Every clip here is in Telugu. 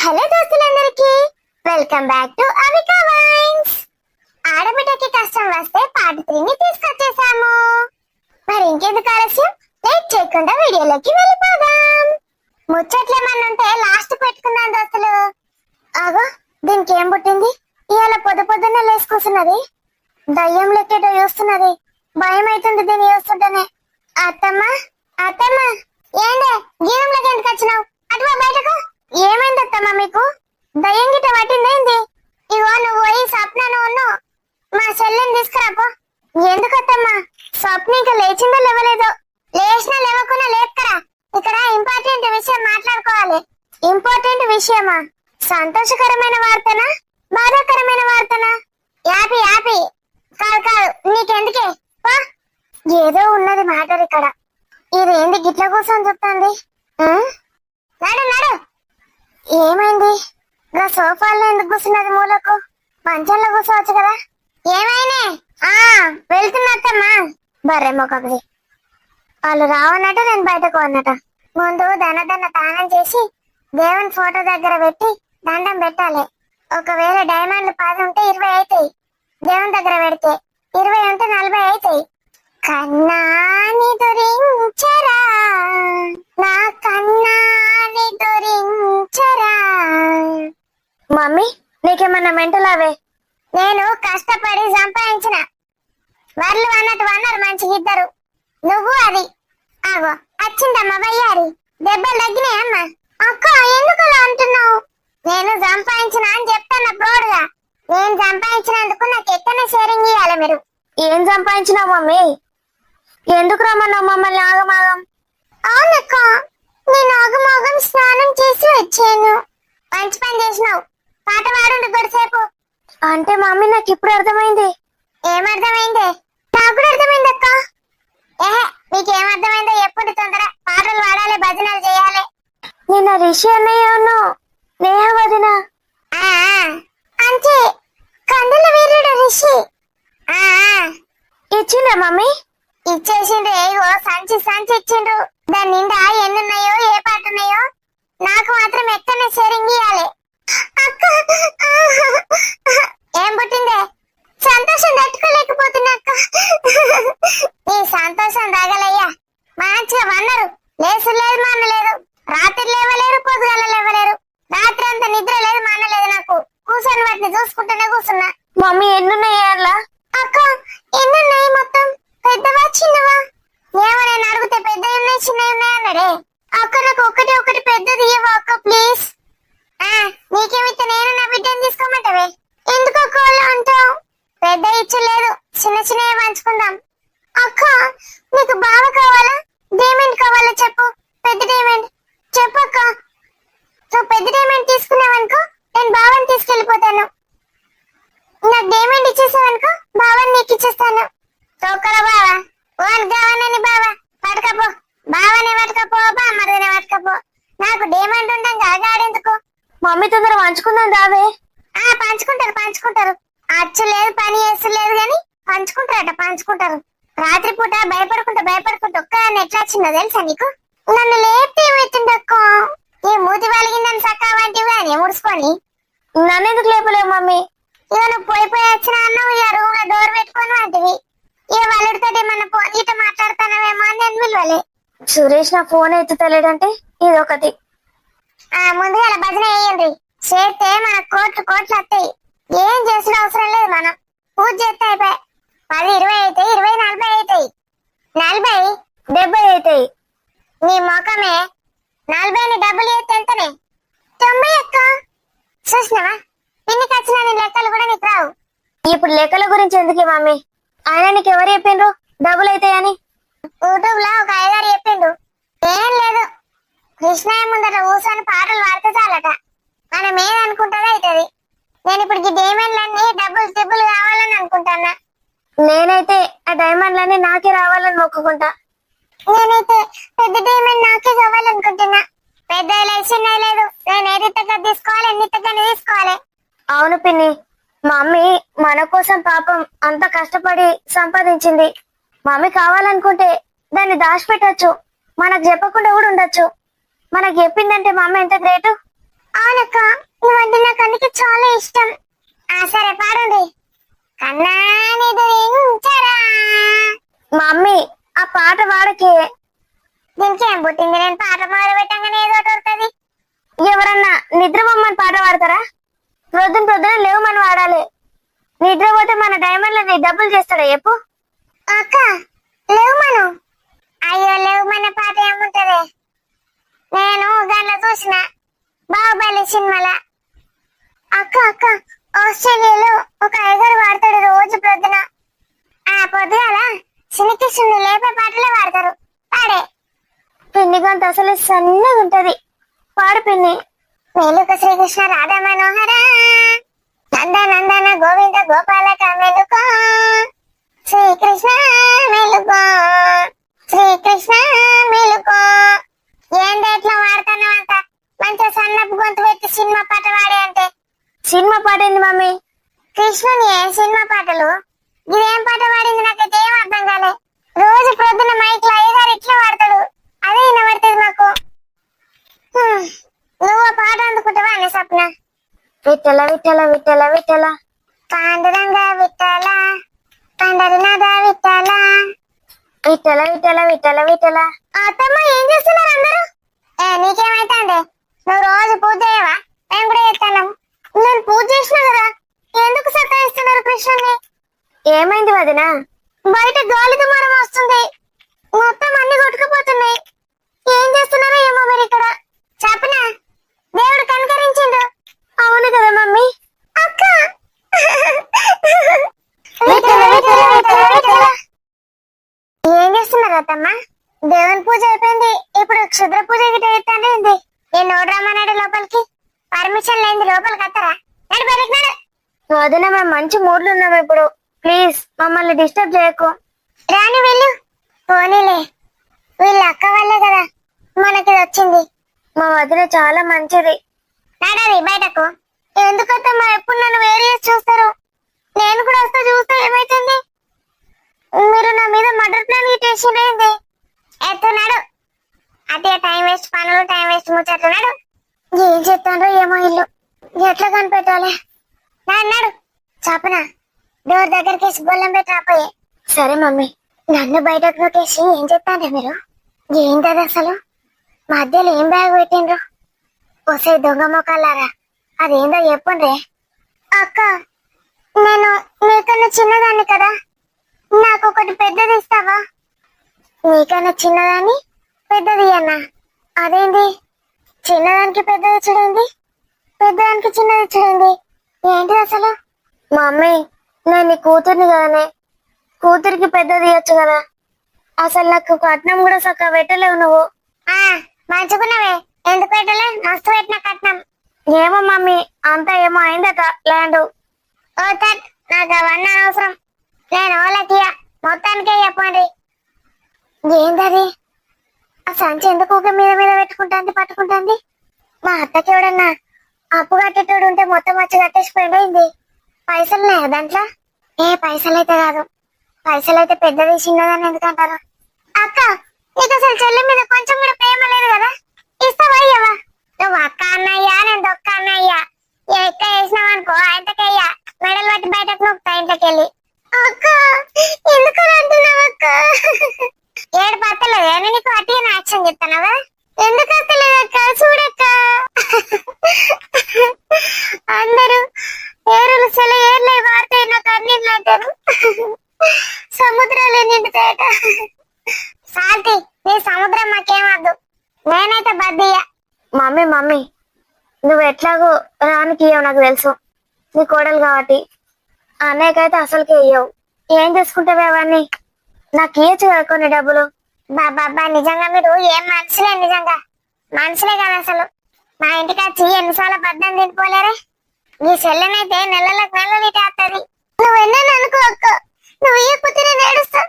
హలో దోస్తులందరికీ welcome back to Avika Wines. ఆడబిడ్డకి కష్టం వస్తే పార్ట్ 3 ని తీసుకొచ్చేసాము. మరి ఇంకెందుకు ఆలస్యం, లేట్ చేయకుండా వీడియోలోకి వెళ్ళిపోదాం. ముచ్చట్లేమన్నా ఉంటే లాస్ట్ పెట్టుకుందాం దోస్తులు. ఆగో, దీనికి ఏం పుట్టింది? ఇవాళ పొద్దున్నే లేసుకొస్తున్నది, దయ్యం లెక్కేటో చూస్తున్నది. భయం అవుతుంది దీన్ని చూస్తుంటేనే. అత్తమ్మ అత్తమ్మ, ఏండే గీరంలోకి ఎందుకు వచ్చినావు? అటువా బయటకు. ఏమైంది అత్తమ్మ మీకు? దయ్యం గిట్ట పట్టిందేంది? ఇగో నువ్వు పోయి స్వప్నను ఉన్ను మా చెల్లెని తీసుకురాపో. ఎందుకు అత్తమ్మ? స్వప్న ఇంకా లేచిందో లేవలేదో? లేచినా లేవకుండా లేపుకరా. ఇక్కడ ఇంపార్టెంట్ విషయం మాట్లాడుకోవాలి. ఇంపార్టెంట్ విషయమా? సంతోషకరమైన వార్తనా బాధాకరమైన వార్తనా? యాపి యాపి కాదు కాదు, నీకెందుకే పో. ఏదో ఉన్నది మ్యాటర్ ఇక్కడ. ఇదేంది గిట్ల కూర్చొని చెప్తాంది? నడు నడు. ఏమైంది? గా సోఫాల్లో ఎందుకు కూర్చున్నది మూలకు? మంచంలో కూర్చోవచ్చు కదా. ఏమైనా వెళ్తున్నట్టమ్మా. బర్రె మొక్కది. వాళ్ళు రావన్నట, నేను బయటకు అన్నట. ముందు దన తానం చేసి దేవుని ఫోటో దగ్గర పెట్టి దండం పెట్టాలి. ఒకవేళ డైమండ్లు 10 ఉంటే 20 అవుతాయి. దేవుని దగ్గర పెడితే 20 ఉంటే 40 అవుతాయి. కన్నాని దొరించరా, నా కన్నాని దొరించరా. మమ్మీ, నీకేమన్నా మెంటల్ అవే? నేను కష్టపడి సంపాదించిన వాళ్ళు అన్నట్టు అన్నారు మంచిగా ఇద్దరు. నువ్వు అది ఆగో వచ్చిందమ్మా వయ్యారి. దెబ్బలు తగ్గినాయమ్మా. అక్క ఎందుకు అలా అంటున్నావు? నేను సంపాదించిన అని చెప్తాను ప్రోడ్గా. నేను సంపాదించినందుకు నాకు ఎక్కడనే షేరింగ్ ఇవ్వాలి మీరు. ఏం సంపాదించినావు మమ్మీ? ఎందుకు రమ్మన్నావు మమ్మల్ని ఆగమాగం? అవునక్క, నేను ఆగమాగం స్నానం చేసి వచ్చాను. మంచి పని చేసినావు. పాట పాడుండు కొద్దిసేపు. అంటే మమ్మీ, నాకు ఇప్పుడు అర్థమైంది. ఏమర్థమైంది? నాకు కూడా అర్థమైంది అక్క. ఏహే, నీకేమర్థమైందో ఎప్పుడు తొందర. పాటలు పాడాలి, భజనలు చేయాలి. నిన్న రిషి అన్నయ్యను నేహ వదిన అంటే కందుల వీరుడు రిషి ఇచ్చిండ్రా మమ్మీ? ఇచ్చేసిండ్రు. ఏవో సంచి సంచి ఇచ్చిండ్రు. దాని నిండా ఎన్నున్నాయో ఏ పాట ఉన్నాయో నాకు మాత్రం ఎక్కడనే షేరింగ్ ఇవ్వాలి. ఏం పుట్టిందే? సంతోషం తట్టుకోలేకపోతున్నా అక్క. నీ సంతోషం తగలయ్యా. మంచిగా వన్నారు. లేసు లేదు మా అన్న లేదు. రాత్రి లేవలేరు, పొద్దుగాల లేవలేరు. రాత్రి అంతా నిద్ర లేదు మా అన్న లేదు. నాకు కూర్చొని వాటిని చూసుకుంటూనే కూర్చున్నా. మమ్మీ ఎన్నున్నాయి అలా? అక్క ఎన్నున్నాయి మొత్తం? పెద్దవా చిన్నవా? ఏమో నేను అడిగితే పెద్ద ఉన్నాయి చిన్నవి ఉన్నాయి అన్నాడే. అక్క నాకు ఒకటి పెద్దది ఇవ్వ అక్క ప్లీజ్. నీకేమిస్తే నేను నా బిడ్డను తీసుకోమంటావే? ఎందుకు అక్క అలా అంటావు? పెద్ద ఇచ్చలేదు, చిన్న చిన్నవి పంచుకుందాం. అక్క నీకు బావ కావాలా డైమండ్ కావాలా చెప్పు. పెద్ద డైమండ్ చెప్పు అక్క. నువ్వు పెద్ద డైమండ్ తీసుకున్నావనుకో నేను బావని తీసుకెళ్లిపోతాను. నాకు డైమండ్ ఇచ్చేసావనుకో బావని నీకు ఇచ్చేస్తాను. తోకరా బావా, ఓన్ కావాలని బావా పట్టుకపో. బావనే పట్టుకపో, బామ్మర్దనే పట్టుకపో. నాకు డైమండ్ ఉంటాం కాగాడెందుకు? మమ్మీ తొందర పంచుకుందాం దావే. పంచుకుంటారు. అచ్చు లేదు, పని చేస్తు లేదు గాని పంచుకుంటారు. రాత్రిపూట భయపడుకుంటా ఒక్కదాన్ని ఎట్లా వచ్చిందో తెలుసా నీకు? నన్ను లేపితే ఏమైతుండక్కో? ఈ మూతి వలిగిందని సక్కా వంటివి కానీ ముడుచుకొని. నన్ను ఎందుకు లేపలేవు మమ్మీ? ఇక నువ్వు పోయి వచ్చిన అన్నావు. ఇక రూమ్ లో డోర్ పెట్టుకొని వంటివి. ఇక వాళ్ళతో ఏమన్నా ఫోన్ ఇట మాట్లాడుతున్నావేమో అని నేను పిలవలే. సురేష్ నా ఫోన్ ఎత్తుతలేడంటే ఇదొకటి. ముందుగా భజన వేయండి. చేస్తే మన కోట్లు వస్తాయి. ఏం చేసిన అవసరం లేదు. మనం పూజ చేస్తే అయిపోయి 10, 20 అవుతాయి, 20, 40 అవుతాయి. 40, 70 అవుతాయి. నీ మొఖమే 40ని డబ్బులు చేస్తే ఎంతనే? 90 అక్క. చూసినావా, పిన్నికి వచ్చిన నీ లెక్కలు కూడా నీకు రావు. ఇప్పుడు లెక్కల గురించి ఎందుకే మమ్మీ? ఆయన నీకు ఎవరు చెప్పిండ్రు డబ్బులు అవుతాయని? యూట్యూబ్ లో ఒక అయ్యగారు చెప్పిండు. ఏం లేదు, కృష్ణయ్య ముందర కూర్చొని పాటలు పాడితే చాలట. మనం ఏదనుకుంటుందో అవుతుంది. నేను ఇప్పుడు ఈ డైమండ్లన్నీ డబ్బులు కావాలని అనుకుంటానా. నేనైతే ఆ డైమండ్లన్నీ నాకే రావాలని మొక్కుకుంటా. నేనైతే పెద్ద డైమండ్ నాకే కావాలనుకుంటున్నా. పెద్ద చిన్న లేదు, నేను ఏది తగ్గ తీసుకోవాలి, ఎన్ని తగ్గని తీసుకోవాలి. అవును పిన్ని, మమ్మీ మన కోసం పాపం అంత కష్టపడి సంపాదించింది. మమ్మీ కావాలనుకుంటే దాన్ని దాచిపెట్టచ్చు, మనకు చెప్పకుండా కూడా ఉండొచ్చు. మనకు చెప్పిందంటే మమ్మీ ఎంత గ్రేటు. అవునక్క, చాలా ఇష్టం. ఆ సరే పాడండి. కన్నా నిద్రించరా. మమ్మీ ఆ పాట పాడకే. దీనికి ఏం పుట్టింది? నేను పాట మొదలు పెట్టంగానే ఏదో ఒకటి వస్తుంది. ఎవరన్నా నిద్రపోమ్మని పాట పాడతారా? పొద్దున లేవమని వాడాలి. నిద్రపోతే మన డైమండ్లని డబ్బులు చేస్తాడా చెప్పు. అక్క లేవు మనం. అయ్యో లేవు మన పాట ఏముంటది? నేను దాంట్లో చూసిన బాహుబలి సినిమాల. అక్క అక్క ఆస్ట్రేలియాలో ఒక ఐగర్ వాడతాడు రోజు పొద్దున. ఆ పొద్దుగాల శ్రీకృష్ణుని లేపే పాటలే వాడతారు. పాడే. పిన్ని గొంతు అసలు సన్నగా ఉంటది. పాడు పిన్ని. మేలుక శ్రీకృష్ణ రాధా మనోహర నంద నందన గోవింద గోపాలక మేలుకో శ్రీకృష్ణ మేలుకో శ్రీకృష్ణ మేలుకో. ఏంది ఎట్లా వాడుతున్నావు అంత మంచిగా సన్నపు గొంతు పెట్టి సినిమా పాట వాడే అంటే? సినిమా పాట ఏంది మమ్మీ? కృష్ణుని సినిమా పాటలు. ఇదేం పాట పాడింది నాకైతే ఏం అర్థం కాలే. రోజు పొద్దున మైక్ లో అయ్యగారు ఇట్లా వాడతాడు, అదే వినబడుతుంది నాకు. నువ్వు ఆ పాట అందుకుంటావా అనే సప్న? విట్టల విట్టల విట్టల విట్టల పాండురంగ విట్టల పండరినాథ విట్టల విట్టల విట్టల విట్టల విట్టల. అత్తమ్మ ఏం చేస్తున్నారు అందరూ? నీకేమైతాండే? నువ్వు రోజు పూజ చేయవా? మేము కూడా చేస్తాను. నేను పూజ చేసినా కదా, ఎందుకు సతాయిస్తున్నారు కృష్ణుని? ఏమైంది వదిన? బయట గాలి దుమారం వస్తుంది, మొత్తం అన్ని కొట్టుకుపోతున్నాయి. ఏం చేస్తున్నారో ఏమో మరి ఇక్కడ. చెప్పనా? దేవుడు కనికరించిండు. అవును కదా మమ్మీ. అక్క విఠల, విఠల, విఠల, విఠల. ఏం చేస్తున్నారు అత్తమ్మ? దేవుని పూజ అయిపోయింది, ఇప్పుడు క్షుద్ర పూజ గిట్ట ఎత్తాండి. నేను నోడ్రామన్నాడు లోపలికి. పర్మిషన్ లేని లోపలికి వస్తారా? నడు బయటకు నడు. వదిన మేము మంచి మూడ్లు ఉన్నాం ఇప్పుడు. ప్లీజ్ మమ్మల్ని డిస్టర్బ్ చేయకు. రాని వెళ్ళు. పోనీలే, వీళ్ళ అక్క వాళ్ళే కదా మనకి ఇది వచ్చింది. మా వదిన చాలా మంచిది. నడాలి బయటకు. ఎందుకత్తమ్మా ఎప్పుడు నన్ను వేరే చేసి చూస్తారు? నేను కూడా వస్తా, చూస్తా ఏమైతుంది? మీరు నా మీద మర్డర్ ప్లాన్ గిట్టేసింది. ఎత్తున్నాడు అదే టైం వేస్ట్ పనులు, టైం వేస్ట్ ముచ్చట్లున్నాడు. ఏం చెప్తాండ్రో ఏమో ఇల్లు ఎట్లా కనిపెట్టాలి? నాడు చెప్పనా? డోర్ దగ్గరికి వేసి గొల్లం పెట్టి రాపోయే. సరే మమ్మీ. నన్ను బయటకు నొక్కేసి ఏం చెప్తాండ్రు మీరు? ఏంటది అసలు? మధ్యలో ఏం బ్యాగ్ పెట్టిండ్రు? వసే దొంగ మొక్కలారా, అదేందో చెప్పండి. అక్క నేను నీకన్నా చిన్నదాన్ని కదా, నాకు ఒకటి పెద్దది ఇస్తావా? నీకన్నా చిన్నదాన్ని పెద్దది అన్నా? అదేంది? చిన్నదానికి పెద్దది చూడండి, పెద్దదానికి చిన్నది చూడండి. ఏంటి అసలు? మమ్మీ నేను నీ కూతుర్ని కదనే, కూతురికి పెద్దది ఇవ్వచ్చు కదా. అసలు నాకు కట్నం కూడా చక్కగా పెట్టలేవు నువ్వు. మంచుకున్నావే, ఎందుకు పెట్టలే? మస్తు పెట్టిన కట్నం. ఏమో మమ్మీ, అంతా ఏమో అయిందట ల్యాండ్. ఓ తట్, నాకు అవన్నీ అనవసరం. నేను వాళ్ళకి మొత్తానికే చెప్పండి. ఏందది? ఆ సంచి ఎందుకు ఊకే మీద మీద పెట్టుకుంటాంది, పట్టుకుంటాంది? మా అత్తకి ఎవడన్నా అప్పు కట్టేటోడు ఉంటే మొత్తం వచ్చి కట్టేసిపోయింది. పైసలున్నాయా దాంట్లో? ఏ పైసలైతే కాదు, పైసలైతే పెద్దది చిన్నదని ఎందుకంటారు? అక్క నీకు అసలు చెల్లి మీద కొంచెం కూడా ప్రేమ లేదు కదా, ఇస్తావా అయ్యవా? నువ్వు అక్క అన్నయ్యా, నేను దొక్క అన్నయ్యా. ఎక్క వేసినావు అనుకో ఆయనకయ్యా, మెడలు పట్టి బయటకు నొక్కుతా ఇంట్లోకి వెళ్ళి. అక్క ఎందుకు అంటున్నావు అక్క? ఏడు పత్తలేదు అని నీకు అట్టి యాక్షన్ చెప్తానవా? ఎందుకు వస్తలేదు అక్క? చూడక్క అందరూ ఏరులు సెల ఏర్లై వాడతాయి, నాకు అన్నింటి అంటారు. సముద్రాలు నిండుతాయట. శాంతి, నీ సముద్రం మాకేమద్దు, నేనైతే బద్దయ్యా. మమ్మీ నువ్వు ఎట్లాగో రానికి ఇయ్యవు నాకు తెలుసు, నీ కోడలు కాబట్టి. అన్నయ్యకైతే అసలుకే ఇయ్యవు. ఏం చేసుకుంటావే అవన్నీ? నాకు ఇయ్యచ్చు కదా కొన్ని డబ్బులు. బాబా నిజంగా మీరు ఏం మనుషులే, నిజంగా మనుషులే కదా అసలు. మా ఇంటికి వచ్చి ఎన్నిసార్లు బద్దం తినిపోలేరే. నీ చెల్లెనైతే నెలలకు నెలలు ఇటేస్తుంది. నువ్వు ఎన్నని అనుకో అక్క, నువ్వు ఇయ్యకపోతే నేను ఏడుస్తా.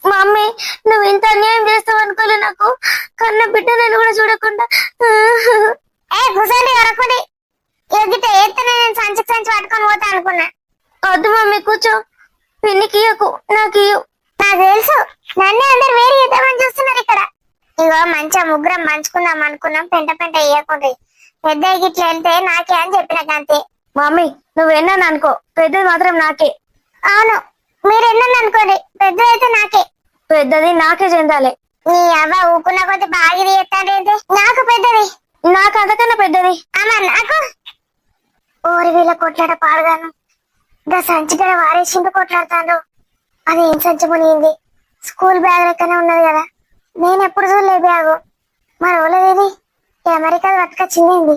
మమ్మీ నువ్వు ఇంత అన్యాయం చేస్తావు అనుకోలే. నాకు కన్న బిడ్డ నేను కూడా చూడకుండా. కూర్చోండి వరకుడి. గిట్ట ఏత్తనే నేను సంచి పట్టుకొని పోతా అనుకున్నా. వద్దు మమ్మీ కూర్చో. పిన్నికి ఇయ్యకు, నాకు ఇయ్యు. నాకు తెలుసు, నన్నే అందరు వేరే ఇద్దామని చూస్తున్నారు ఇక్కడ. ఇగో మంచిగా ముగ్గురం మంచుకుందాం అనుకున్నాం, పెంట పెంట వేయకుండా పెద్ద గిట్ల వెళ్తే నాకే అని చెప్పిన అంతే. మమ్మీ నువ్వెన్నాను అనుకో, పెద్దది మాత్రం నాకే. అవును, మీరు ఎన్నని అనుకోండి, పెద్ద అయితే నాకే. పెద్దది నాకే చెందాలి. నీ అవ్వ ఊకున్న కొద్ది బాగా చేస్తాడేంటి? నాకు పెద్దది. నాకు అంతకన్నా పెద్దది. అమ్మా నాకు. ఓరి వీళ్ళ కొట్లాట పాడుగాను. గా సంచి గడ వారేసింపు కొట్లాడతాను. అది ఏం సంచి మునిగింది? స్కూల్ బ్యాగ్ లెక్కనే ఉన్నది కదా, నేను ఎప్పుడు చూడలే బ్యాగు. మరి ఓలేదేది? ఈ అమెరికా పట్టుకొచ్చిందేంది?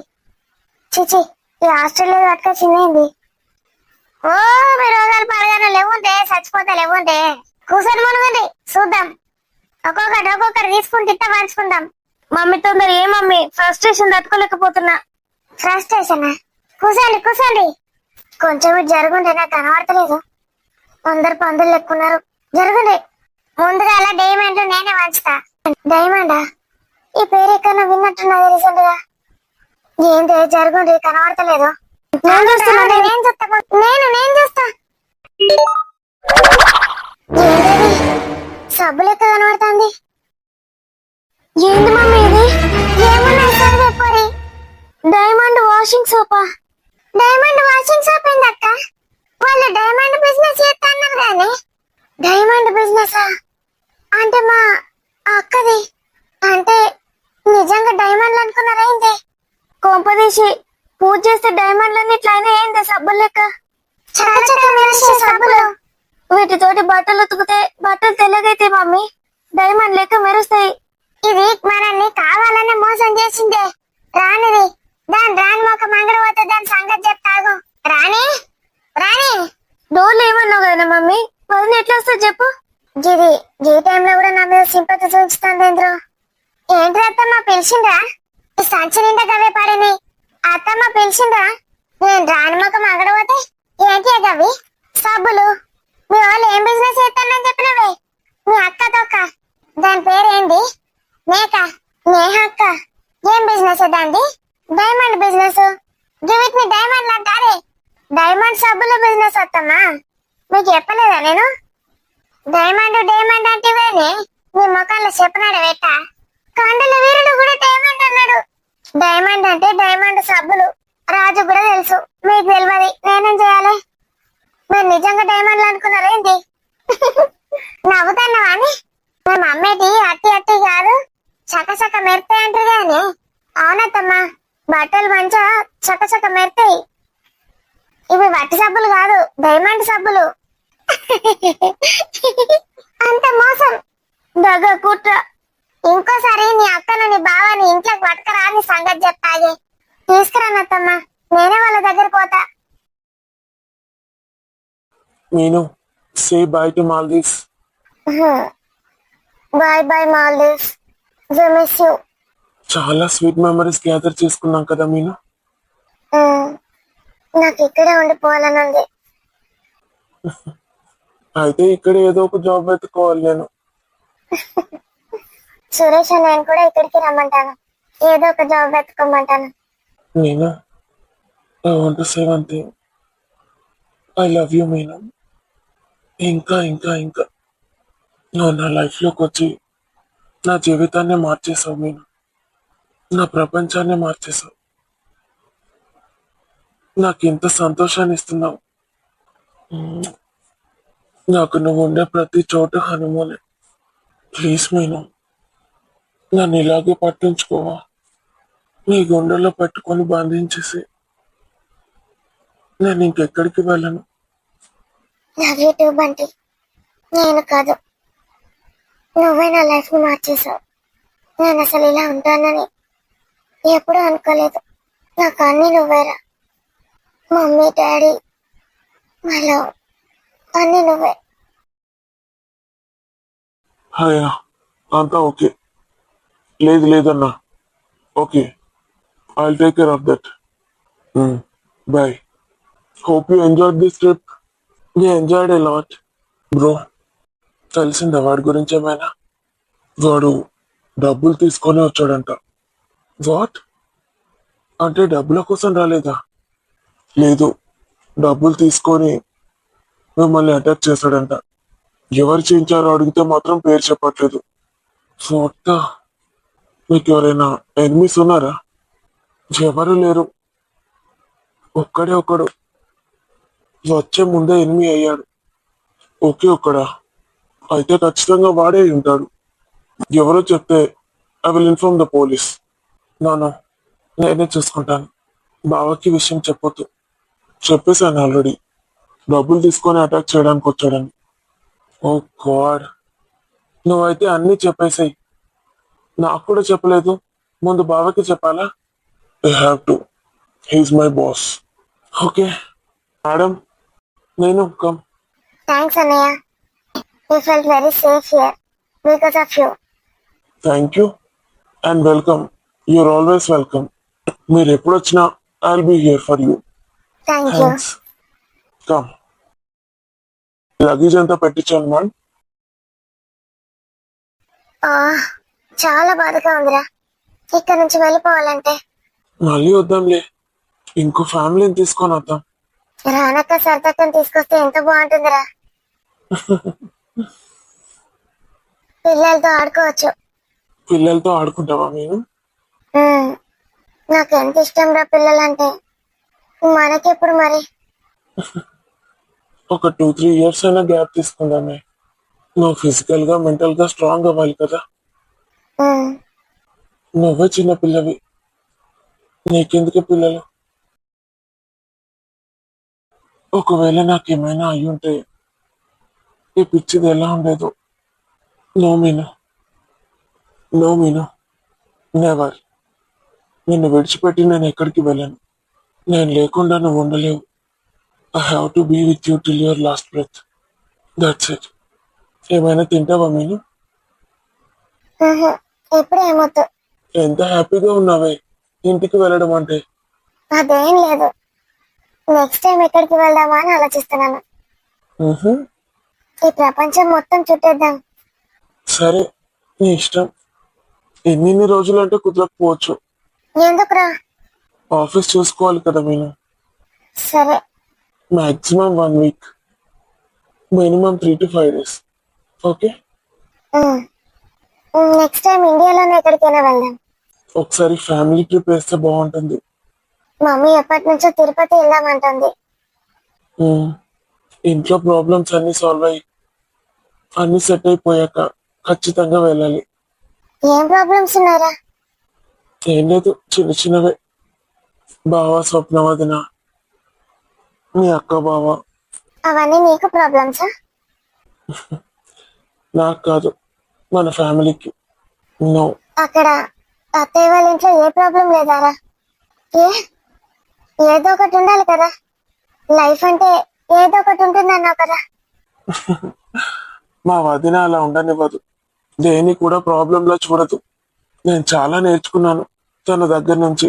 చిచి, ఈ ఆస్ట్రేలియా పట్టుకొచ్చిందేంది? ఓ మీ రోగాలు పాడుగాను లేవుంటే చచ్చిపోతా లేవుంటే. కూర్చొని మునుగుంది చూద్దాం. ఒక్కొక్కటి తీసుకుని తిట్ట పంచుకుందాం. మమ్మీ తొందర ఏ మమ్మీ, ఫ్రస్ట్రేషన్ తట్టుకోలేకపోతున్నా. ఫ్రస్ట్రేషనా? కూర్చోండి కూర్చోండి. కొంచెం ఇటు జరుగుండే, నాకు కనబడతలేదు. అందరు పందులు లెక్కున్నారు. జరుగుండే. ముందుగా అలా డైమండ్ నేనే వంచుతా. డైమండా? ఈ పేరు ఎక్కడన్నా విన్నట్టున్నది రీసెంట్ గా. ఏంటి జరుగుండే కనబడతలేదు? నేను చూస్తా. ఏంటది? సబ్బు లెక్క కనబడుతుంది. ఏంది మమ్మీ ఇది? ఏమున్నాయి సార్ చెప్పరి? డైమండ్ వాషింగ్ సోపా. డైమండ్ వాషింగ్ షాప్ ఏందక్క? వాళ్ళు డైమండ్ బిజినెస్ చేస్తున్నారు కానీ. డైమండ్ బిజినెస్ అంటే మా అక్కది. అంటే నిజంగా డైమండ్లు అనుకున్నారా ఏంటి? కొంపదీసి పూజ చేస్తే డైమండ్లన్నీ ఇట్లయినా ఏంది సబ్బులు లెక్క? చక్క మెరిసే సబ్బులు. వీటితోటి బట్టలు ఉతికితే బట్టలు తెల్లగైతే మమ్మీ, డైమండ్ లెక్క మెరుస్తాయి. ఇది మనల్ని కావాలనే మోసం చేసిందే. రానిది రాని ఒక మంగళ పోతే దాని సంగతి చెప్తాగు. రాణి రాణి, డోర్లు ఏమన్నావు కదా మమ్మీ, వదిన ఎట్లా వస్తుంది చెప్పు. గిది ఈ టైంలో కూడా నా మీద సింపతి చూపిస్తాను ఏంద్రో. ఏంటి అత్తమ్మ పిలిచిండ్రా? ఈ సంచి నిండా గవే పడినాయి. అత్తమ్మ పిలిచిండ్రా? నేను రాని మొక్క మంగడపోతే ఏంటి గవి? సబ్బులు. మీ వాళ్ళు ఏం బిజినెస్ చేస్తానని చెప్పినవే? మీ అక్క తొక్క, దాని పేరేంది? నేహ అక్క. ఏం బిజినెస్ దాంది? Diamond business. గివిట్ని డైమండ్ అంటారే. డైమండ్ సబ్బుల బిజినెస్ అత్తమ్మా, మీకు చెప్పలేదా నేను? డైమండ్ అంటే వేరే నీ ముఖంలో చెప్పినాడు వేట. కండల వీరుడు కూడా డైమండ్ అన్నాడు. డైమండ్ అంటే డైమండ్ సబ్బులు. రాజు కూడా తెలుసు, మీకు తెలియదు. నేనేం చేయాలి? మీరు నిజంగా డైమండ్లు అనుకున్నారా ఏంటి? నవ్వుతాన్నావా అని? మేము అమ్మేటి అట్టి కాదు, చకచక మెరుతాయి అంటారు కానీ. అవునత్తమ్మా, బట్టలు మంచిగా చకచక మెరుతాయి. ఇవి వట్టి సబ్బులు కాదు, డైమండ్ సబ్బులు. అంత మోసం, దగ్గ కుట్ర. ఇంకోసారి నీ అక్కను నీ బావని ఇంట్లోకి పట్టుకరా అని సంగతి చెప్తాగే. తీసుకురానత్తమ్మా, నేనే వాళ్ళ దగ్గర పోతా. Meenu, say bye to Maldives. Bye Maldives. We miss you. చాలా స్వీట్ మెమరీస్ గ్యాదర్ చేసుకున్నాం కదా మీను. నాకు ఇక్కడే ఉండిపోవాలని ఉంది. అయితే ఇక్కడ ఏదో ఒక జాబ్ వెతుకోవాలి నేను. సురేష్ నేను కూడా ఇక్కడికి రమ్మంటాను, ఏదో ఒక జాబ్ వెతుకోమంటాను. Meenu, I want to say one thing. I love you Meenu. ఇంకా ఇంకా ఇంకా నువ్వు నా లైఫ్లోకి వచ్చి నా జీవితాన్ని మార్చేసావు మీను. నా ప్రపంచాన్ని మార్చేసావు. నాకు ఇంత సంతోషాన్ని ఇస్తున్నావు. నాకు నువ్వు ఉండే ప్రతి చోట హనుమానే. ప్లీజ్ మీను, నన్ను ఇలాగే పట్టించుకోవా. నీ గుండెల్లో పెట్టుకొని బంధించేసి నేను ఇంకెక్కడికి వెళ్ళను. Love you two Bunty. నేను కాదు, నువ్వే నా లైఫ్ ని మార్చేసావు. నేను అసలు ఇలా ఉంటానని ఎప్పుడూ అనుకోలేదు. నాకు అన్ని నువ్వేరా. మమ్మీ డాడీ మై లవ్ అన్ని నువ్వే. హాయా, అంతా ఓకే. లేదన్నా. Okay, I take care of that. Bye. Hope you enjoyed this trip. You enjoyed a lot. Bro, తెలిసిందా వాడి గురించి ఏమైనా? వాడు డబ్బులు తీసుకొని వచ్చాడంట. వాట్? అంటే డబ్బుల కోసం రాలేదా? లేదు, డబ్బులు తీసుకొని మిమ్మల్ని అటాక్ చేశాడంట. ఎవరు చేయించారో అడిగితే మాత్రం పేరు చెప్పట్లేదు. వాట్ ద మీకు ఎవరైనా ఎనిమిస్ ఉన్నారా? ఎవరు లేరు. ఒక్కడే ఒకడు వచ్చే ముందే ఎనిమి అయ్యాడు. ఒకే ఒక్కడా? అయితే ఖచ్చితంగా వాడే అయి ఉంటాడు. ఎవరో చెప్తే I will inform the police. నాన్న, నేనే చూసుకుంటాను. బావకి విషయం చెప్పొద్దు. చెప్పేశాను ఆల్రెడీ. డబ్బులు తీసుకొని అటాక్ చేయడానికి వచ్చాడని. ఓ గాడ్, నువ్వైతే అన్నీ చెప్పేసాయి. నాకు కూడా చెప్పలేదు. ముందు బావకి చెప్పాలా? I have to. He's my boss. Okay madam, నేను కమ్. థ్యాంక్స్ అన్నయ్య. We felt very safe here because of you. Thank you and welcome. You're always welcome. మీరు ఎప్పుడు వచ్చినా I will be here for you. Thank you. Thanks. Come. Luggage అంతా పెట్టించాను మ్యామ్. ఆ, చాలా బాధగా ఉందిరా ఇక్కడ నుంచి వెళ్ళిపోవాలంటే. మళ్ళీ వద్దాంలే, ఇంకో ఫ్యామిలీని తీసుకొని వద్దాం. రానక్క సరదక్కని తీసుకొస్తే ఎంత బాగుంటుందిరా. పిల్లలతో ఆడుకోవచ్చు. పిల్లలతో ఆడుకుంటావా మేము? ఉమ్, నాకు ఎంత ఇష్టం రా పిల్లలంటే. మనకెప్పుడు మరి? ఒక 2-3 ఇయర్స్ అయినా గ్యాప్ తీసుకుందామే. నువ్వు ఫిజికల్ గా మెంటల్ గా స్ట్రాంగ్ అవ్వాలి కదా. ఉమ్, నువ్వే చిన్న పిల్లవి, నీకెందుకు పిల్లలు? ఒకవేళ నాకేమైనా అయి ఉంటే ఈ పిచ్చిది ఎలా ఉండేదో. నో మీను, నో మీను, నెవర్. నిన్ను విడిచిపెట్టి నేను ఎక్కడికి వెళ్ళను. నేను లేకుండా నువ్వు ఉండలేవు. I have to be with you till your last breath. That's it. ఏమైనా తింటావా మీను? ఉహు, ఎప్పుడు ఏమొద్దు. ఎంత హ్యాపీగా ఉన్నావే ఇంటికి వెళ్ళడం అంటే. అదేం లేదు. నెక్స్ట్ టైం ఎక్కడికి వెళ్దామా అని ఆలోచిస్తున్నాను. ఉహు, ఈ ప్రపంచం మొత్తం చుట్టేద్దాం. సరే, నీ ఇష్టం. ఎన్ని రోజులు అంటే కుదరకపోవచ్చు. ఎందుకురా? ఆఫీస్ చూసుకోవాలి కదా మీను. సరే. Maximum 1 week, minimum 3 to 5 days. Okay. Next time ఇండియాలోనే ఎక్కడికైనా వెళ్దాం. ఒకసారి ఫ్యామిలీ ట్రిప్ వేస్తే బాగుంటుంది. మమ్మీ ఎప్పటి నుంచో తిరుపతి వెళ్దామంటుంది. ఇంట్లో ప్రాబ్లమ్స్ అన్ని సాల్వ్ అయ్యి అన్ని సెట్ అయిపోయాక ఖచ్చితంగా వెళ్ళాలి. ఏం ప్రాబ్లమ్స్ ఉన్నారా? ఏం లేదు, చిన్న చిన్నవే. బావ, స్వప్న వదిన, మీ అక్క బావ. అవన్నీ నీకు ప్రాబ్లమ్సా? నాకు కాదు, మన ఫ్యామిలీకి. నో. అక్కడ అత్తయ్య వాళ్ళ ఇంట్లో ఏ ప్రాబ్లం లేదారా? ఏదో ఒకటి ఉండాలి కదా. లైఫ్ అంటే ఏదో ఒకటి ఉంటుంది అన్నావు కదా. మా వదిన అలా ఉండనివ్వదు. దేన్ని కూడా ప్రాబ్లంలో చూడదు. నేను చాలా నేర్చుకున్నాను తన దగ్గర నుంచి.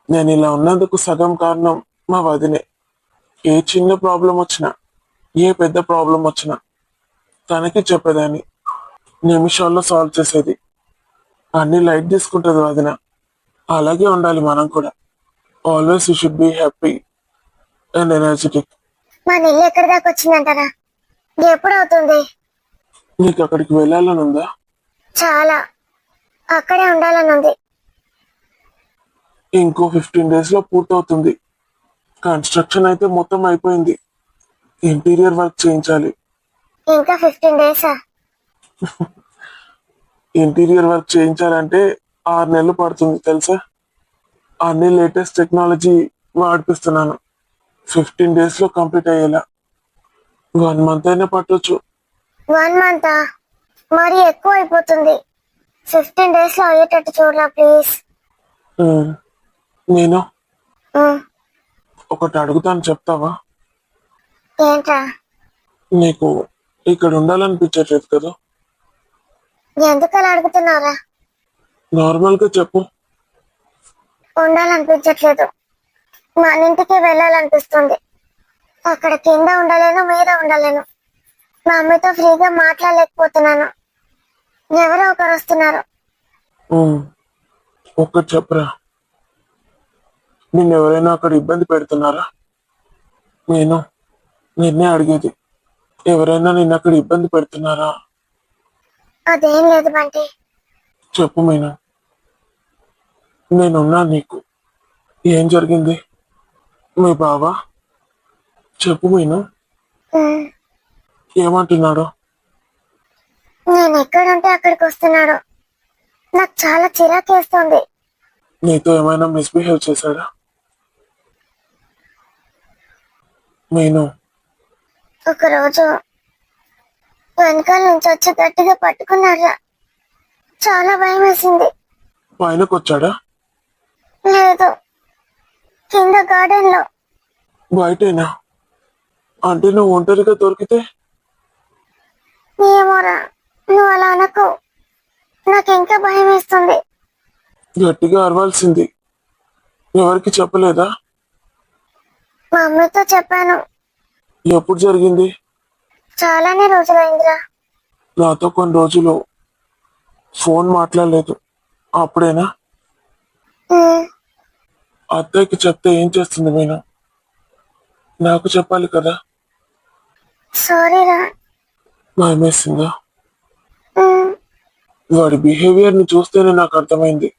నేను ఇలా ఉన్నందుకు సగం కారణం మా వదినే. ఏ చిన్న ప్రాబ్లం వచ్చినా, ఏ పెద్ద ప్రాబ్లం వచ్చినా తనకి చెప్పేదాన్ని. నిమిషాల్లో సాల్వ్ చేసేది. అన్ని లైట్ తీసుకుంటుంది వదిన. అలాగే ఉండాలి మనం కూడా. Always you should be happy and energetic. మన ఇల్లు ఎక్కడి దాకా వచ్చిందంటారా? ఎప్పుడు అవుతుంది? నీకు అక్కడికి వెళ్ళాలని ఉందా? చాలా. అక్కడే ఉండాలని ఉంది. ఇంకో 15 days లో పూర్తవుతుంది. కన్స్ట్రక్షన్ అయితే మొత్తం అయిపోయింది. ఇంటీరియర్ వర్క్ చేయించాలి. ఇంకా 15 డేసా? ఇంటీరియర్ వర్క్ చేయించాలంటే 6 నెలలు పడుతుంది తెలుసా. అన్ని లేటెస్ట్ టెక్నాలజీ వాడిపిస్తున్నాను. 15 days లో కంప్లీట్ అయ్యేలా. 1 month అయినా పట్టొచ్చు. 1 month మరి ఎక్కువ అయిపోతుంది. 15 days లో అయ్యేటట్టు చూడరా ప్లీజ్. నేను ఒకటి అడుగుతాను, చెప్తావా? ఏంట్రా? నీకు ఇక్కడ ఉండాలనిపించట్లేదు కదా? ఎందుకు అలా అడుగుతున్నావురా? నార్మల్ గా చెప్పు. ఉండాలనిపించట్లేదు. మన ఇంటికి వెళ్ళాలనిపిస్తుంది. అక్కడ కింద ఉండలేను, మీద ఉండలేను. మా అమ్మతో ఫ్రీగా మాట్లాడలేకపోతున్నాను. ఎవరో ఒకరు వస్తున్నారు. ఒక్కటి చెప్పరా, నిన్ను ఎవరైనా అక్కడ ఇబ్బంది పెడుతున్నారా? నేను నిన్నే అడిగేది. ఎవరైనా నిన్ను అక్కడ ఇబ్బంది పెడుతున్నారా? అదేం లేదు బంటి. చెప్పు మీనా. నేనున్నా నీకు. ఏం జరిగింది? మీ బావా చెప్పు మీను. ఉమ్, ఏమంటున్నాడు? నేను ఎక్కడుంటే అక్కడికి వస్తున్నాడు. నాకు చాలా చిరాకేస్తుంది. నీతో ఏమైనా మిస్బిహేవ్ చేశాడా? మీను, ఒకరోజు వెనకాల నుంచి వచ్చి గట్టిగా పట్టుకున్నారా. చాలా భయం వేసింది. పైనకు వచ్చాడా? లేదు, కింద గార్డెన్ లో. బయటేనా? అంటే నువ్వు ఒంటరిగా దొరికితే? ఏమోరా, నువ్వు అలా అనకు. నాకు ఇంకా భయం వేస్తుంది. గట్టిగా అరవాల్సింది. ఎవరికి చెప్పలేదా? మా అమ్మతో చెప్పాను. ఎప్పుడు జరిగింది? చాలానే రోజులైందిరా. నాతో కొన్ని రోజులు ఫోన్ మాట్లాడలేదు. అప్పుడేనా? ఉమ్, అత్తయ్యకి చెప్తే ఏం చేస్తుంది మీను? నాకు చెప్పాలి కదా. సారీరా. భయమేసిందా? ఉమ్, వాడి బిహేవియర్ ని చూస్తేనే నాకు అర్థమైంది.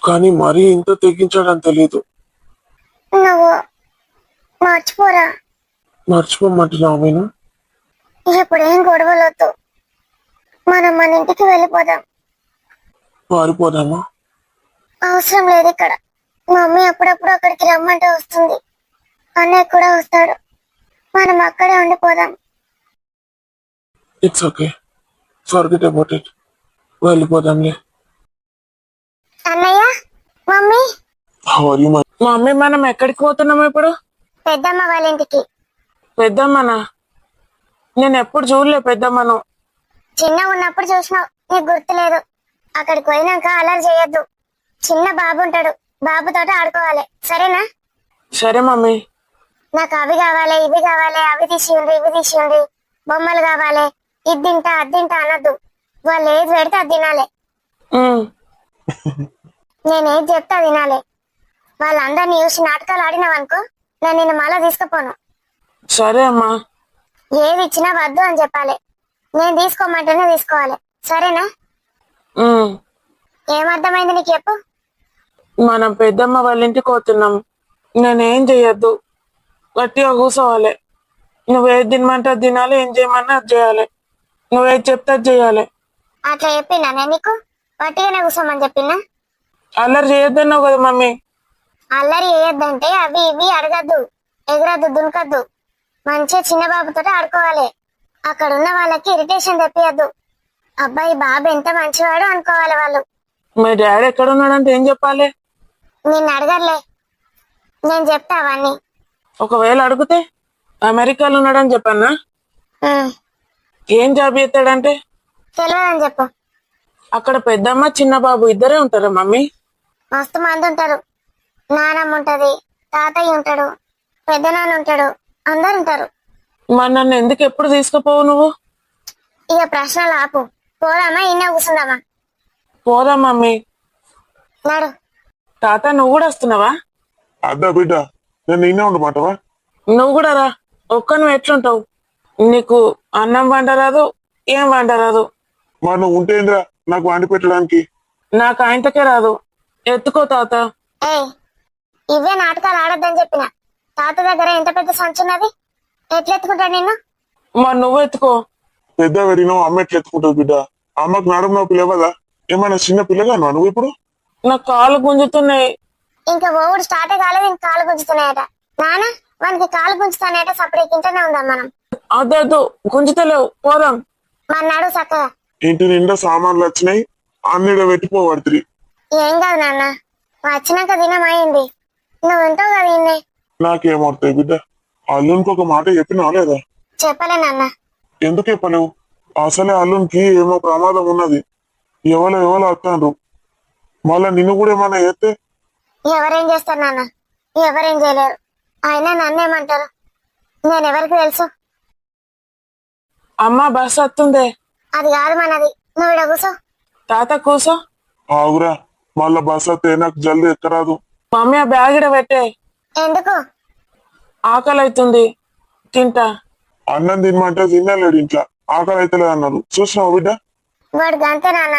కానీ మరీ ఇంత తెగించాడని తెలీదు. నువ్వు మర్చిపోరా. మర్చిపోమంటున్నావు మీను? ఇప్పుడేం గొడవలొద్దు. మనం మన ఇంటికి వెళ్ళిపోదాం. పారిపోదామా? అవసరం లేదు ఇక్కడ. మమ్మీ అప్పుడప్పుడు అక్కడికి రమ్మంటే వస్తుంది. అన్నయ్య కూడా వస్తాడు. మనం అక్కడే ఉండిపోదాం. It's okay, forget about it. వెళ్ళిపోదాంలే. అన్నయ్య, mummy. How are you my? Mummy మనం ఎక్కడికి పోతున్నాం ఇప్పుడు? పెద్దమ్మ వాళ్ళ ఇంటికి. పెద్దమ్మనా? నేను ఎప్పుడు చూడలే పెద్దమ్మను. చిన్న ఉన్నప్పుడు చూసినావు, నీకు గుర్తులేదు. అక్కడికి పోయినాక అలర్ చేయొద్దు. చిన్న బాబు ఉంటాడు, బాబుతోటి ఆడుకోవాలి, సరేనా? సరే మమ్మీ. నాకు అవి కావాలి, ఇవి కావాలి, అవి తీసియండి, ఇవి తీసియండి, బొమ్మలు కావాలి, ఇది తింటా అది తింటా అనొద్దు. వాళ్ళు ఏది పెడితే అది తినాలి. ఉమ్, నేనేది చెప్తే అది తినాలి. వాళ్ళందరినీ చూసి నాటకాలు ఆడినావనుకో, నేను నిన్ను మళ్ళా తీసుకుపోను. సరే అమ్మా. ఏది ఇచ్చినా వద్దు అని చెప్పాలి. నేను తీసుకోమంటేనే తీసుకోవాలి, సరేనా? ఉమ్, ఏమర్థమైంది నీకు చెప్పు. మనం పెద్దమ్మ వాళ్ళ ఇంటికి పోతున్నాం. నేనేం చెయ్యొద్దు, గట్టిగా కూర్చోవాలి. నువ్వేది తినమంటే అది తినాలి, ఏం చేయమన్నా అది చేయాలి. నువ్వేది చెప్తే అది చేయాలి. అట్లా చెప్పినా నేను నీకు? వట్టిగానే కూర్చోమని చెప్పినా? అల్లరి చేయొద్దన్నావు కదా మమ్మీ. అల్లరి వేయొద్దంటే అవి ఇవి అడగద్దు, ఎగరద్దు, దునకద్దు. మంచిగా చిన్న బాబుతో ఆడుకోవాలి. అక్కడ ఉన్న వాళ్ళకి ఇరిటేషన్ తెప్పియద్దు. అబ్బాయి బాబు ఎంత మంచివాడు అనుకోవాలి వాళ్ళు. మీ డాడీ ఎక్కడ ఉన్నాడంటే ఏం చెప్పాలి? నిన్ను అడగర్లే, నేను చెప్తా అవన్నీ. ఒకవేళ అడిగితే అమెరికాలో ఉన్నాడని చెప్పన్నా? ఉమ్, ఏం జాబ్ చేస్తాడంటే? తెలియదని చెప్పు. అక్కడ పెద్దమ్మ చిన్న బాబు ఇద్దరే ఉంటారా మమ్మీ? మస్తు మంది ఉంటారు. నానమ్మ ఉంటది, తాతయ్య ఉంటాడు, పెద్ద నాన్న ఉంటాడు, అందరు ఉంటారు. మరి నన్ను ఎందుకు ఎప్పుడు తీసుకుపోవు నువ్వు? ఇక ప్రశ్నలు ఆపు. పోదామా ఇన్న కూర్చుందామా? పోదాం మమ్మీ. నాడు. తాత నువ్వు కూడా వస్తున్నావా? అద్దా బిడ్డ, నేను నిన్నే ఉండమంటావా? నువ్వు కూడా రా. నువ్వు ఎట్లుంటావు? నీకు అన్నం వండరాదు, ఏం వండరాదు. మరి నువ్వు ఉంటేంద్రా నాకు వండి పెట్టడానికి? నాకు ఆయనకే రాదు. ఎత్తుకో తాత. ఏయ్, ఇవే నాటకాలు ఆడొద్దని చెప్పిన. తాత దగ్గర ఎంత పెద్ద సంచున్నది, ఎట్లా ఎత్తుకుంటాడు నిన్ను? మరి నువ్వు ఎత్తుకో. పెద్ద వెరినో అమ్మ ఎట్లా ఎత్తుకుంటుంది బిడ్డ? అమ్మకు నడుము నొప్పి లేవదా? ఏమైనా చిన్న పిల్లగా నువ్వు ఇప్పుడు? నాకు కాళ్ళు గుంజుతున్నాయి. ఇంకా ఓవుడు స్టార్టే కాలేదు, ఇంక కాలు గుంజుతున్నాయట. నాన్న, వానికి కాలు గుంజుతానట. సపరేట్ ఇంటనే ఉందాం మనం. అద్దొద్దు, గుంజుతలేవు, పోదాం. మన నాడు చక్కగా. ఇంటి నిండా సామాన్లు వచ్చినాయి, అన్నిడ పెట్టిపోబడుతుంది. ఏం కాదు నాన్న, వచ్చినాక దినమైంది. నువ్వు ఉంటావు కదా ఇన్నే. నాకేమవుతాయి బిడ్డ? అల్లునికి ఒక మాట చెప్పినా లేదా? చెప్పలే నాన్న. ఎందుకు చెప్పలేవు? అసలే అల్లునికి ఏమో ప్రమాదం ఉన్నది. ఎవరో వస్తాండ్రు. మళ్ళా నిన్ను కూడా ఏమన్నా చేస్తే? ఎవరేం చేస్తారు నాన్న, ఎవరేం చేయలేరు. అయినా నన్నేమంటారు, నేను ఎవరికి తెలుసు? అమ్మ బస్ వస్తుందే. అది కాదు మనది, నువ్వు ఇక్కడ కూసో. తాత కూసో. ఆగురా, మళ్ళా బస్ వస్తే నాకు జల్దీ ఎక్కరాదు. మమ్మీ ఆ బ్యాగ్ ఇడ పెట్టే. ఎందుకు? ఆకలి అవుతుంది, తింటా. అన్నం తినమంటే తినలేడు ఇంట్లో. ఆకలి అయితే అన్నారు. చూసినావు బిడ్డ? వాడు గంతే నాన్న,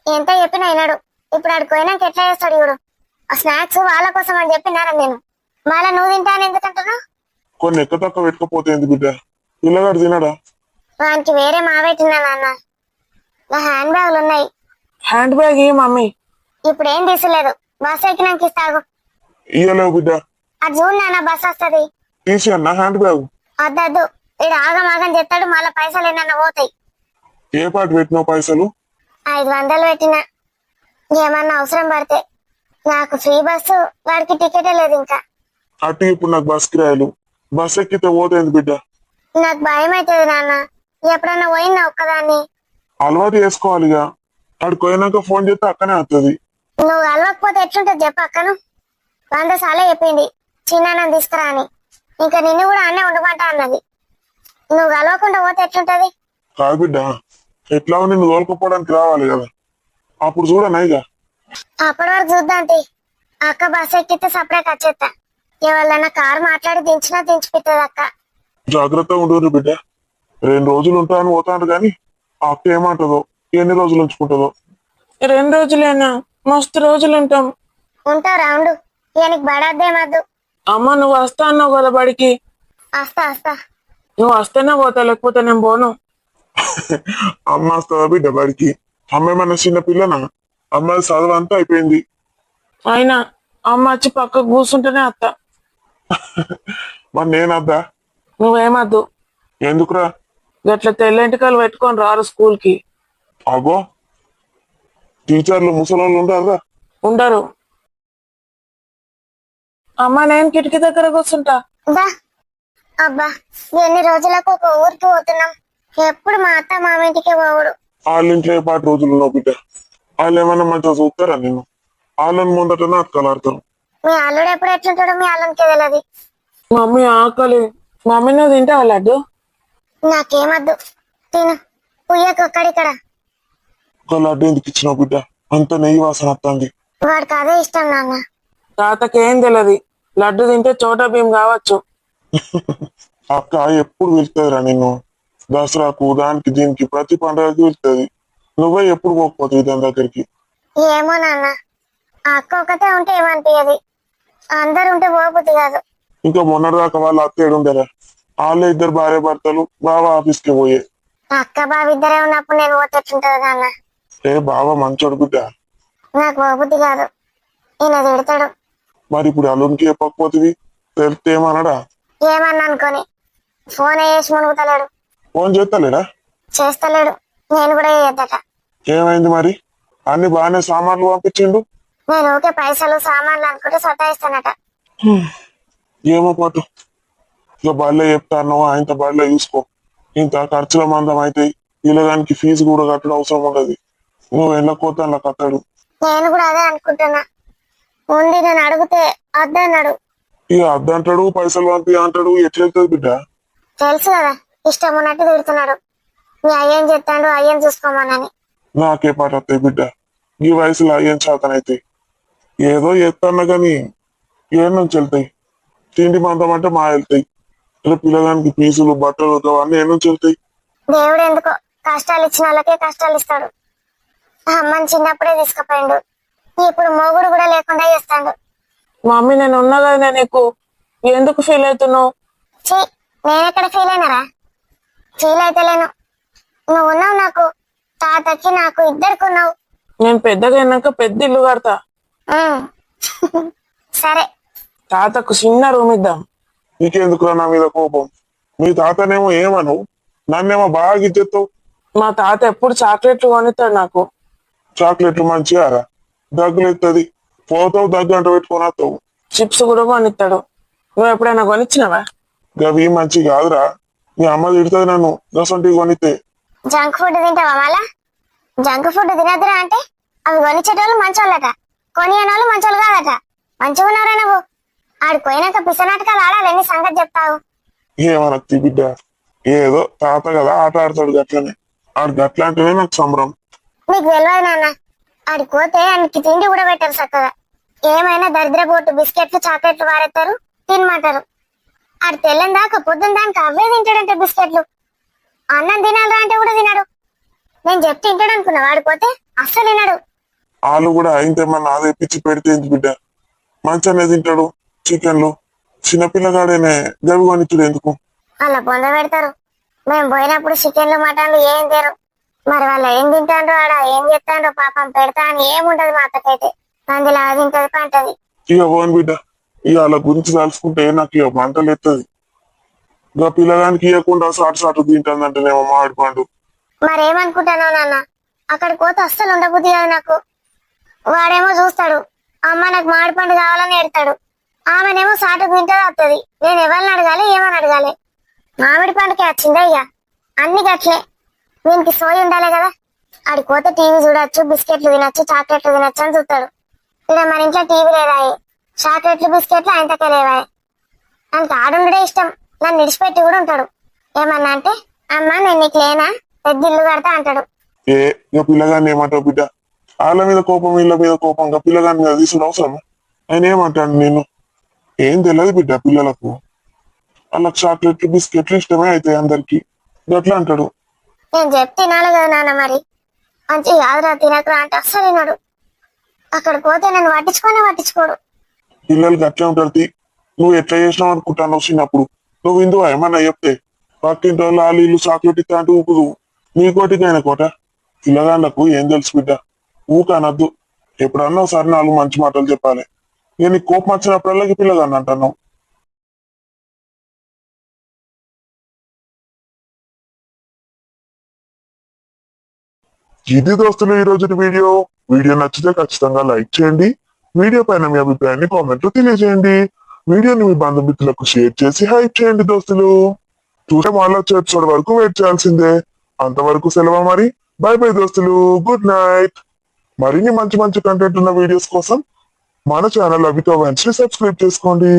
ఎంత చెప్పినా వినడు. ఇప్పుడు ఆడికి పోయినాక ఎట్లా చేస్తాడు చూడు. ఆ స్నాక్స్ వాళ్ళ కోసం అని చెప్పినారా నేను. మళ్ళా నువ్వు తింటాను ఎందుకంటున్నావు? కొన్ని ఎక్క తక్కువ పెట్టుకపోతే ఎందుకు బిడ్డ? పిల్లగాడు తినడా? వానికి వేరే మావెట్టినా నాన్న. నా హ్యాండ్ బ్యాగులు ఉన్నాయి. హ్యాండ్ బ్యాగ్ ఈ మమ్మీ. ఇప్పుడు ఏం తీసలేదు. బస్ ఎక్కినాక ఇస్తాగు. ఇయ్యలేవు బిడ్డ. అది చూడు నాన్న, బస్ వస్తుంది. తీసి అన్న హ్యాండ్ బ్యాగ్. వద్దద్దు, ఇడు ఆగం ఆగం చెప్తాడు. మళ్ళీ పైసలు ఏమన్నా పోతాయి. ఏ పాట పెట్టినావు పైసలు? 500 పెట్టినా. ఏమన్నా అవసరం పడితే. నాకు ఫ్రీ బస్సు, వాడికి టికెటే లేదు ఇంకా. అటు ఇప్పుడు నాకు బస్ కిరాయలు. బస్ ఎక్కితే పోతుంది బిడ్డ. నాకు భయం అవుతుంది నాన్న. ఎప్పుడన్నా పోయినా ఒక్కదాన్ని. అలవాటు చేసుకోవాలిగా. అక్కడికి పోయినాక ఫోన్ చేస్తే అక్కనే వస్తుంది. నువ్వు కలవకపోతే ఎట్లుంటది చెప్పు అక్కను. 100 సార్లు చెప్పింది చిన్న తీసుకురా అని. ఇంకా నిన్ను కూడా అన్నే ఉండమంటా అన్నది. నువ్వు కలవకుండా పోతే ఎట్లుంటది? కాదు బిడ్డ, ఎట్లా నిన్ను తోలుకోపోవడానికి రావాలి కదా, అప్పుడు చూడనాయిగా. అప్పటి వరకు చూద్దాంటి. అక్క బస్ ఎక్కితే సపరేట్ వచ్చేస్తా. ఎవరిదన్నా కారు మాట్లాడి దించినా దించిపిస్తుంది అక్క. జాగ్రత్తగా ఉండరు బిడ్డ. 2 రోజులు ఉంటాను పోతాను కానీ ఆ అక్క ఏమంటదో, ఎన్ని రోజులు ఉంచుకుంటుందో. 2 రోజులేనా? మస్తు రోజులు ఉంటాం. ఉంటావు రౌండ్. ఈయనకి బడద్దేమద్దు. అమ్మ నువ్వు వస్తా అన్నావు కదా బడికి. వస్తా. నువ్వు వస్తేనే పోతా, లేకపోతే నేను పోను. అమ్మ వస్తుందా బిడ్డ బడికి? అమ్మ ఏమన్నా చిన్న పిల్లనా? అమ్మాయి చదువు అంతా అయిపోయింది. అయినా అమ్మ వచ్చి పక్కకు కూర్చుంటేనే అత్త. మరి నేనద్దా? నువ్వేమద్దు. ఎందుకురా? గట్ల తెల్లెంటికలు పెట్టుకొని రారు స్కూల్ కి. అబ్బో, టీచర్లు ముసలోళ్ళు ఉంటారా? ఉండరు. అమ్మ నేను కిటికీ దగ్గర కూర్చుంటా. దా. అబ్బా, ఎన్ని రోజులకు ఒక ఊరికి పోతున్నాం. ఎప్పుడు మా అత్త మామ ఇంటికే పోవుడు. వాళ్ళ ఇంట్లో ఏ పాటు రోజులు ఉన్నావు బిడ్డ? వాళ్ళు ఏమన్నా మంచిగా చూస్తారా నిన్ను? వాళ్ళని ముందట నాటకాలాడతారు. మీ అల్లుడు ఎప్పుడు ఎట్లుంటాడో మీ అల్లునికే తెలియదు. మమ్మీ ఆకలి. మమ్మీ నువ్వు తింటావా లడ్డు? నాకేమద్దు, తిను. పుయ్యకు ఒక్కడిక్కడ. ఒక లడ్డు ఎందుకు ఇచ్చినావు బిడ్డ? అంత నెయ్యి వాసన వస్తుంది. వాడికి అదే ఇష్టం నాన్న. తాతకేం తెలియదు. లడ్డు తింటే చోటా భీమ్ కావచ్చు. అక్క ఎప్పుడు వెళ్తుందిరా నిన్ను? దసరాకు, దానికి దీనికి ప్రతి పండుగకి వెళ్తుంది. నువ్వే ఎప్పుడు పోకపోతుంది దాని దగ్గరికి? ఏమో నాన్న, ఆ అక్క ఒకతే ఉంటే ఏమనిపించదు. అందరు ఉంటే పోబుద్ది కాదు. ఇంకా మొన్నటిదాకా వాళ్ళు అత్తేడు ఉండరా? వాళ్ళే 2 భార్య భర్తలు బావ ఆఫీస్కి పోయే. అక్క బావ ఇద్దరే ఉన్నప్పుడు నేను పోతేట్లుంటది నాన్న. ఏ బావ మంచోడు బిడ్డ. నాకు పోబుద్ది కాదు. ఈయన తిడతాడు. మరి ఇప్పుడు అల్లునికి చెప్పకపోతుంది, తెలిస్తే ఏమన్నాడా? ఏమన్నా అనుకోని ఫోన్ వేసి మునుగుతలేడు. ఫోన్ చేస్తలేడా? చేస్తలేడు. నేను కూడా చేయద్దట. ఏమైంది మరి? అన్ని బాగానే సామాన్లు పంపించిండు. నేను ఊకే పైసలు సామాన్లు అనుకుంటే సతాయిస్తానట. ఏమో పాటు. ఇక బళ్ళే చెప్తాను, ఆయనతో బళ్ళే చూసుకో. ఇంత ఖర్చుల మందం అయితే పిల్లగానికి ఫీజు కూడా కట్టడం అవసరం ఉండదు. నువ్వు వెళ్ళకపోతే అలా కట్టాడు. నేను కూడా అదే అనుకుంటున్నా. ఉంది నేను అడిగితే వద్దన్నాడు. ఇక అద్దంటాడు, పైసలు పంపి అంటాడు. ఎట్లెళ్తుంది బిడ్డ? తెలుసు కదా, ఇష్టం ఉన్నట్టు తిడుతున్నాడు. మీ అయ్యేం చెప్తాడు, అయ్యేం చూసుకోమనని. నాకే పాట వస్తాయి బిడ్డ. ఈ వయసులో ఏం చేతనైతే ఏదో ఎత్తన్నా కానీ ఏం నుంచి వెళ్తాయి? తిండి మందం అంటే మా వెళ్తాయి. పిల్లగానికి ఫీజులు, బట్టలు అవన్నీ ఏ నుంచి వెళ్తాయి? దేవుడు ఎందుకో కష్టాలు ఇచ్చిన వాళ్ళకే కష్టాలు ఇస్తాడు. అమ్మని చిన్నప్పుడే తీసుకుపోయిండు. ఇప్పుడు మొగుడు కూడా లేకుండా చేస్తాడు. మమ్మీ నేను ఉన్నా కదా, నేను నీకు ఎందుకు ఫీల్ అవుతున్నావు? చీ, నేనెక్కడ ఫీల్ అయినారా? ఫీల్ అయితలేను. నువ్వు ఉన్నావు నాకు. తాతకి నాకు ఇద్దరికి ఉన్నావు. నేను పెద్దగా అయినాక పెద్ద ఇల్లు కడతా. ఉమ్. సరే. తాతకు చిన్న రూమ్ ఇద్దాం. నీకెందుకురా నా మీద కోపం? మీ తాతనేమో ఏమను, నన్నేమో బాగా ఇచ్చేస్తావు. మా తాత ఎప్పుడు చాక్లెట్లు కొనిస్తాడు నాకు. చాక్లెట్లు మంచిగారా? దగ్గులు ఎత్తది, పోతావు, దగ్గు అంట పెట్టుకొని వస్తావు. చిప్స్ కూడా కొనిస్తాడు. నువ్వు ఎప్పుడైనా కొనిచ్చినావా? గవి మంచి కాదురా. మీ అమ్మ తిడుతుంది నన్ను గసంటి కొనితే. జంక్ ఫుడ్ తింటావా మళ్ళా? జంక్ ఫుడ్ తినద్దురా అంటే అవి కొనిచ్చేటోళ్ళు మంచోళ్ళట, కొనియనోళ్ళు మంచోళ్ళు కాదట. మంచిగా ఉన్నారా నువ్వు? ఆడికి పోయినాక పిసనాటకాలు ఆడాలని సంగతి చెప్తావు. ఏమనక్తి బిడ్డ, ఏదో తాత కదా ఆట ఆడతాడు గట్లనే. ఆడు గట్ల అంటేనే నాకు సంబరం. నీకు తెలియదు నాన్న, ఆడికి పోతే ఆయనకి తిండి కూడా పెట్టరు చక్కగా. ఏమైనా దరిద్ర బోటు బిస్కెట్లు చాక్లెట్లు వారెత్తారు, తినమంటారు. ఆడు తెల్లని దాకా పొద్దున్న దానికి అవే తింటాడంటే బిస్కెట్లు. అన్నం తినాలరా అంటే కూడా తినడు. నేను చెప్తే తింటాడు అనుకున్నా, వాడిపోతే అస్సలు తినడు. వాళ్ళు కూడా ఇంతేమన్నా అదే పిచ్చి పెడితే ఏంటి బిడ్డ మంచిగానే తింటాడు చికెన్లు చిన్నపిల్లగాడేనే గవి కొనిచ్చుడు ఎందుకు వాళ్ళ పొంద పెడతారు. మేము పోయినప్పుడు చికెన్లు మటన్లు ఏం తినరు. మరి వాళ్ళు ఏం తింటాండ్రో ఆడ ఏం చేస్తాండ్రో పాపం పెడతా అని ఏముంటది మా అత్తకైతే. అందులో అది తింటది పంటది. ఇక పోను బిడ్డ ఇక వాళ్ళ గురించి తలుచుకుంటే నాకు ఇక మంటలు ఎత్తది. ఇక పిల్లగానికి ఇవ్వకుండా సాటు తింటానంటేనేమో మామిడి పండు. మరేమనుకుంటానో నాన్న, అక్కడికి పోతే అస్సలు ఉండబుద్ధి కాదు నాకు. వాడేమో చూస్తాడు, అమ్మ నాకు మామిడి పండు కావాలని ఎడతాడు. ఆమెనేమో సాటు తింటది వస్తుంది. నేను ఎవరిని అడగాలి ఏమని అడగాలి? మామిడి పండుకి వచ్చిందా ఇక అన్ని గట్లే. దీనికి సోయి ఉండాలి కదా. ఆడికి పోతే టీవీ చూడొచ్చు, బిస్కెట్లు తినొచ్చు, చాక్లెట్లు తినొచ్చు అని చూస్తాడు. ఇక్కడ మన ఇంట్లో టీవీ లేదాయి, చాక్లెట్లు బిస్కెట్లు ఆయనతకే లేవాయి. ఆయనకి ఆడుండే ఇష్టం. నన్ను విడిచిపెట్టి కూడా ఉంటాడు. ఏమన్నా అంటే అమ్మ నేను నీకు లేనా, పెద్ద ఇల్లు కడతా అంటాడు. ఇక పిల్లగాన్ని ఏమంటావు బిడ్డ? వాళ్ళ మీద కోపం వీళ్ళ మీద కోపం, ఇంకా పిల్లగాని మీద తీసుకుని అవసరం. ఆయన ఏమంటాడు నేను ఏం తెలియదు బిడ్డ పిల్లలకు. వాళ్ళకి చాక్లెట్లు బిస్కెట్లు ఇష్టమే అవుతాయి అందరికి. గట్లా అంటాడు. నేను చెప్తే తినాలి కదా నాన్న. మరి మంచి కాదురా తినకురా అంటే అస్సలు వినడు. అక్కడికి పోతే నన్ను పట్టించుకోడు. పిల్లలు గట్లే ఉంటారు. నువ్వు ఎట్లా చేసినావు అనుకుంటాను చిన్నప్పుడు. నువ్వు ఇందువా ఏమన్నా చెప్తే పక్కింటి వాళ్ళు వాళ్ళు ఇల్లు చాక్లెట్ ఇస్తా అంటే ఊపుదు. నీ కోటికైనా కోట. పిల్లగాళ్ళకు ఏం తెలుసు బిడ్డ, ఊకనద్దు. ఎప్పుడన్నా ఒకసారి 4 మంచి మాటలు చెప్పాలి. ఇక నీకు కోపం వచ్చినప్పుడల్లా పిల్లగాన్ని అంటున్నావు. ఇది దోస్తులు ఈ రోజు వీడియో నచ్చితే ఖచ్చితంగా లైక్ చేయండి. వీడియో పైన మీ అభిప్రాయాన్ని కామెంట్ లో తెలియజేయండి. వీడియోని మీ బంధుమిత్రులకు షేర్ చేసి హైప్ చేయండి దోస్తులు. చూసే వాళ్ళ వచ్చే ఎపిసోడ్ వరకు వెయిట్ చేయాల్సిందే. అంతవరకు సెలవు మరి. బై బై దోస్తులు, గుడ్ నైట్. మరిన్ని మంచి కంటెంట్ ఉన్న వీడియోస్ కోసం మన ఛానల్ అభితో వెంటనే సబ్స్క్రైబ్ చేసుకోండి.